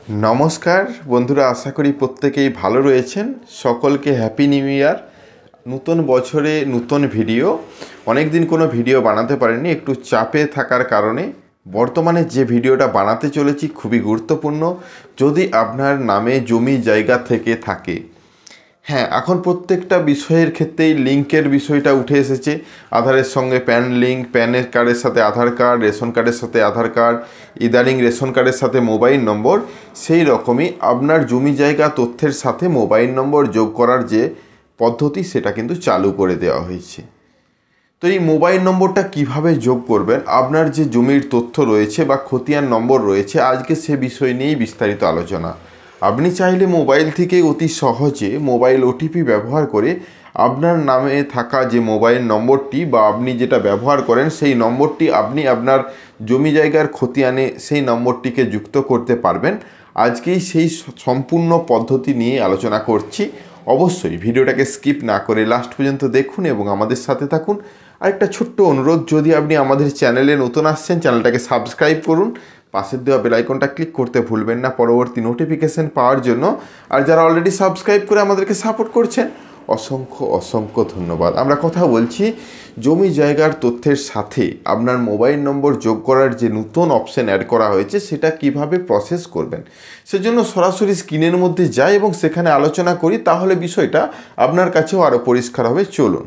নমস্কার বন্ধুরা, আশা করি প্রত্যেকেই ভালো রয়েছেন। সকলকে হ্যাপি নিউ ইয়ার। নতুন বছরে নতুন ভিডিও। অনেক দিন কোনো ভিডিও বানাতে পারিনি, একটু চাপে থাকার কারণে বর্তমানে যে ভিডিওটা বানাতে চলেছি খুবই গুরুত্বপূর্ণ। যদি আপনার নামে জমি জায়গা থেকে থাকে, হ্যাঁ, এখন প্রত্যেকটা বিষয়ের ক্ষেত্রেই লিঙ্কের বিষয়টা উঠে এসেছে। আধারের সঙ্গে প্যান লিঙ্ক, প্যানের কার্ডের সাথে আধার কার্ড, রেশন কার্ডের সাথে আধার কার্ড, ইদানিং রেশন কার্ডের সাথে মোবাইল নম্বর। সেই রকমই আপনার জমি জায়গা তথ্যের সাথে মোবাইল নম্বর যোগ করার যে পদ্ধতি, সেটা কিন্তু চালু করে দেওয়া হয়েছে। তো এই মোবাইল নম্বরটা কিভাবে যোগ করবেন, আপনার যে জমির তথ্য রয়েছে বা খতিয়ান নম্বর রয়েছে, আজকে সে বিষয় নিয়েই বিস্তারিত আলোচনা। আপনি চাইলে মোবাইল থেকে অতি সহজে মোবাইল ওটিপি ব্যবহার করে আপনার নামে থাকা যে মোবাইল নম্বরটি বা আপনি যেটা ব্যবহার করেন সেই নম্বরটি আপনি আপনার জমি জায়গার খতিয়ানে সেই নম্বরটিকে যুক্ত করতে পারবেন। আজকেই সেই সম্পূর্ণ পদ্ধতি নিয়ে আলোচনা করছি। অবশ্যই ভিডিওটাকে স্কিপ না করে লাস্ট পর্যন্ত দেখুন এবং আমাদের সাথে থাকুন। আরেকটা ছোট্ট অনুরোধ, যদি আপনি আমাদের চ্যানেলে নতুন আসছেন, চ্যানেলটাকে সাবস্ক্রাইব করুন, পাশের দেওয়া বেল আইকনটা ক্লিক করতে ভুলবেন না পরবর্তী নোটিফিকেশন পাওয়ার জন্য। আর যারা অলরেডি সাবস্ক্রাইব করে আমাদেরকে সাপোর্ট করছেন, অসংখ্য অসংখ্য ধন্যবাদ। আমরা কথা বলছি জমি জায়গার তথ্যের সাথে আপনার মোবাইল নম্বর যোগ করার যে নতুন অপশন অ্যাড করা হয়েছে, সেটা কিভাবে প্রসেস করবেন। সেজন্য সরাসরি স্ক্রিনের মধ্যে যাই এবং সেখানে আলোচনা করি, তাহলে বিষয়টা আপনার কাছেও আরও পরিষ্কার হবে। চলুন।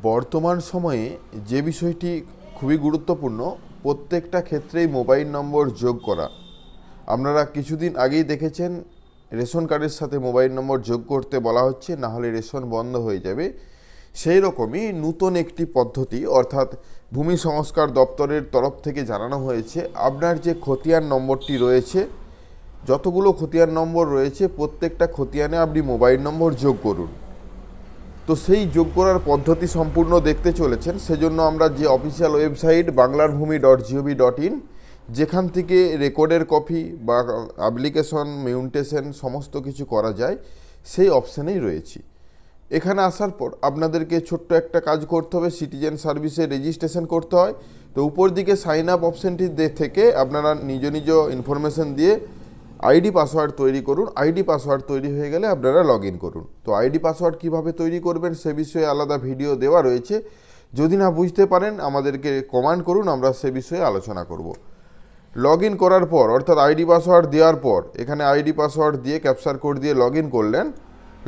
বর্তমান সময়ে যে বিষয়টি খুবই গুরুত্বপূর্ণ, প্রত্যেকটা ক্ষেত্রেই মোবাইল নম্বর যোগ করা। আপনারা কিছুদিন আগেই দেখেছেন রেশন কার্ডের সাথে মোবাইল নম্বর যোগ করতে বলা হচ্ছে, না হলে রেশন বন্ধ হয়ে যাবে। সেই রকমই নতুন একটি পদ্ধতি, অর্থাৎ ভূমি সংস্কার দপ্তরের তরফ থেকে জানানো হয়েছে, আপনার যে খতিয়ান নম্বরটি রয়েছে, যতগুলো খতিয়ান নম্বর রয়েছে প্রত্যেকটা খতিয়ানে আপনি মোবাইল নম্বর যোগ করুন। তো সেই যোগ করার পদ্ধতি সম্পূর্ণ দেখতে চলেছেন। সেজন্য আমরা যে অফিসিয়াল ওয়েবসাইট banglarbhumi.gov.in, যেখান থেকে রেকর্ডের কপি বা অ্যাপ্লিকেশন মিউটেশন সমস্ত কিছু করা যায়, সেই অপশানেই রয়েছি। এখানে আসার পর আপনাদেরকে ছোট্ট একটা কাজ করতে হবে, সিটিজেন সার্ভিসে রেজিস্ট্রেশন করতে হয়। তো উপর দিকে সাইন আপ অপশানটি থেকে আপনারা নিজ নিজ ইনফরমেশন দিয়ে আইডি পাসওয়ার্ড তৈরি করুন। আইডি পাসওয়ার্ড তৈরি হয়ে গেলে আপনারা লগ ইন করুন। তো আইডি পাসওয়ার্ড কীভাবে তৈরি করবেন সে বিষয়ে আলাদা ভিডিও দেওয়া রয়েছে। যদি না বুঝতে পারেন আমাদেরকে কমেন্ট করুন, আমরা সে বিষয়ে আলোচনা করব। লগ ইন করার পর, অর্থাৎ আইডি পাসওয়ার্ড দেওয়ার পর, এখানে আইডি পাসওয়ার্ড দিয়ে ক্যাপচার কোড দিয়ে লগ ইন করলেন।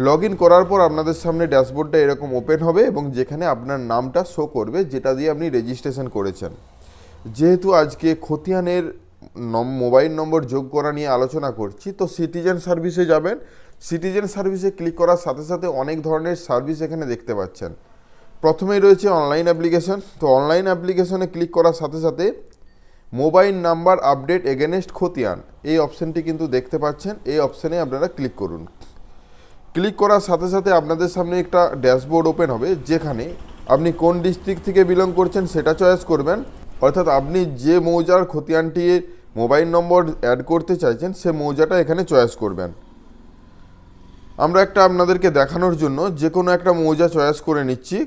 লগ ইন করার পর আপনাদের সামনে ড্যাশবোর্ডটা এরকম ওপেন হবে এবং যেখানে আপনার নামটা শো করবে, যেটা দিয়ে আপনি রেজিস্ট্রেশন করেছেন। যেহেতু আজকে খতিয়ানের মোবাইল নম্বর যোগ করা নিয়ে আলোচনা করছি, তো সিটিজেন সার্ভিসে যাবেন। সিটিজেন সার্ভিসে ক্লিক করার সাথে সাথে অনেক ধরনের সার্ভিস এখানে দেখতে পাচ্ছেন। প্রথমেই রয়েছে অনলাইন অ্যাপ্লিকেশন। তো অনলাইন অ্যাপ্লিকেশনে ক্লিক করার সাথে সাথে মোবাইল নাম্বার আপডেট এগেনস্ট খতিয়ান, এই অপশানটি কিন্তু দেখতে পাচ্ছেন। এই অপশানে আপনারা ক্লিক করুন। ক্লিক করার সাথে সাথে আপনাদের সামনে একটা ড্যাশবোর্ড ওপেন হবে, যেখানে আপনি কোন ডিস্ট্রিক্ট থেকে বিলং করছেন সেটা চয়েস করবেন, অর্থাৎ আপনি যে মৌজার খতিয়ানটি মোবাইল নম্বর অ্যাড করতে চাইছেন সে মৌজাটা এখানে চয়েস করবেন। আমরা একটা আপনাদেরকে দেখানোর জন্য যে কোনো একটা মৌজা চয়েস করে নিচ্ছি।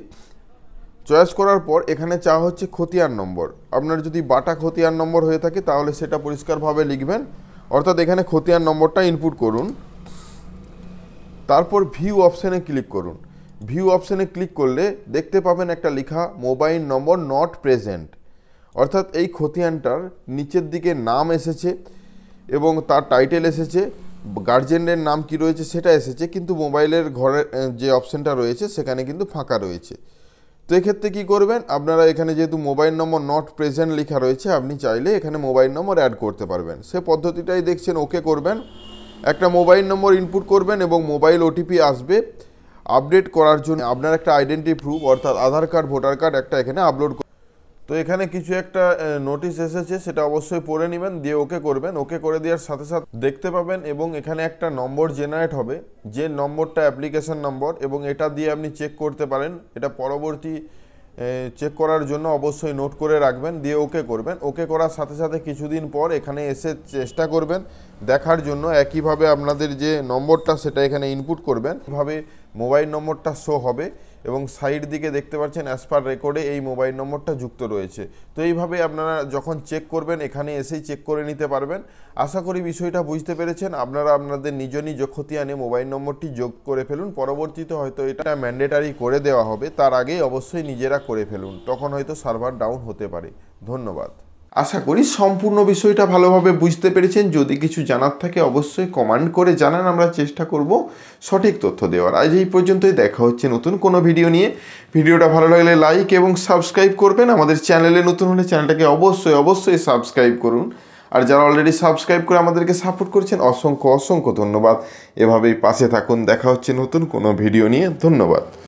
চয়েস করার পর এখানে চাওয়া হচ্ছে খতিয়ান নম্বর। আপনার যদি বাটা খতিয়ান নম্বর হয়ে থাকে তাহলে সেটা পরিষ্কারভাবে লিখবেন, অর্থাৎ এখানে খতিয়ান নম্বরটা ইনপুট করুন। তারপর ভিউ অপশানে ক্লিক করুন। ভিউ অপশানে ক্লিক করলে দেখতে পাবেন একটা লেখা মোবাইল নম্বর নট প্রেজেন্ট, অর্থাৎ এই খতিয়ানটার নিচের দিকে নাম এসেছে এবং তার টাইটেল এসেছে, গার্জেনের নাম কি রয়েছে সেটা এসেছে, কিন্তু মোবাইলের ঘরের যে অপশানটা রয়েছে সেখানে কিন্তু ফাঁকা রয়েছে। তো এক্ষেত্রে কী করবেন, আপনারা এখানে যেহেতু মোবাইল নম্বর নট প্রেজেন্ট লেখা রয়েছে, আপনি চাইলে এখানে মোবাইল নম্বর অ্যাড করতে পারবেন। সে পদ্ধতিটাই দেখছেন, ওকে করবেন। একটা মোবাইল নম্বর ইনপুট করবেন এবং মোবাইল ওটিপি আসবে। আপডেট করার জন্য আপনার একটা আইডেন্টি প্রুফ, অর্থাৎ আধার কার্ড, ভোটার কার্ড একটা এখানে আপলোড। তো এখানে কিছু একটা নোটিশ এসেছে, সেটা অবশ্যই পড়ে নেবেন, দিয়ে ওকে করবেন। ওকে করে দেওয়ার সাথে সাথে দেখতে পাবেন এবং এখানে একটা নম্বর জেনারেট হবে, যে নম্বরটা অ্যাপ্লিকেশন নম্বর, এবং এটা দিয়ে আপনি চেক করতে পারেন। এটা পরবর্তী চেক করার জন্য অবশ্যই নোট করে রাখবেন, দিয়ে ওকে করবেন। ওকে করার সাথে সাথে কিছুদিন পর এখানে এসে চেষ্টা করবেন দেখার জন্য। একইভাবে আপনাদের যে নম্বরটা সেটা এখানে ইনপুট করবেন, এভাবে মোবাইল নম্বরটা শো হবে এবং সাইড দিকে দেখতে পাচ্ছেন অ্যাজ পার রেকর্ডে এই মোবাইল নম্বরটা যুক্ত রয়েছে। তো এইভাবে আপনারা যখন চেক করবেন এখানে এসেই চেক করে নিতে পারবেন। আশা করি বিষয়টা বুঝতে পেরেছেন। আপনারা আপনাদের নিজ খতিয়ানে মোবাইল নম্বরটি যোগ করে ফেলুন। পরবর্তীতে হয়তো এটা ম্যান্ডেটারি করে দেওয়া হবে, তার আগেই অবশ্যই নিজেরা করে ফেলুন, তখন হয়তো সার্ভার ডাউন হতে পারে। ধন্যবাদ। আশা করি সম্পূর্ণ বিষয়টা ভালোভাবে বুঝতে পেরেছেন। যদি কিছু জানার থাকে অবশ্যই কমেন্ট করে জানান, আমরা চেষ্টা করব সঠিক তথ্য দেওয়ার। আজ এই পর্যন্তই, দেখা হচ্ছে নতুন কোনো ভিডিও নিয়ে। ভিডিওটা ভালো লাগলে লাইক এবং সাবস্ক্রাইব করবেন। আমাদের চ্যানেলে নতুন হলে চ্যানেলটাকে অবশ্যই সাবস্ক্রাইব করুন। আর যারা অলরেডি সাবস্ক্রাইব করে আমাদেরকে সাপোর্ট করছেন অসংখ্য ধন্যবাদ। এভাবেই পাশে থাকুন। দেখা হচ্ছে নতুন কোনো ভিডিও নিয়ে। ধন্যবাদ।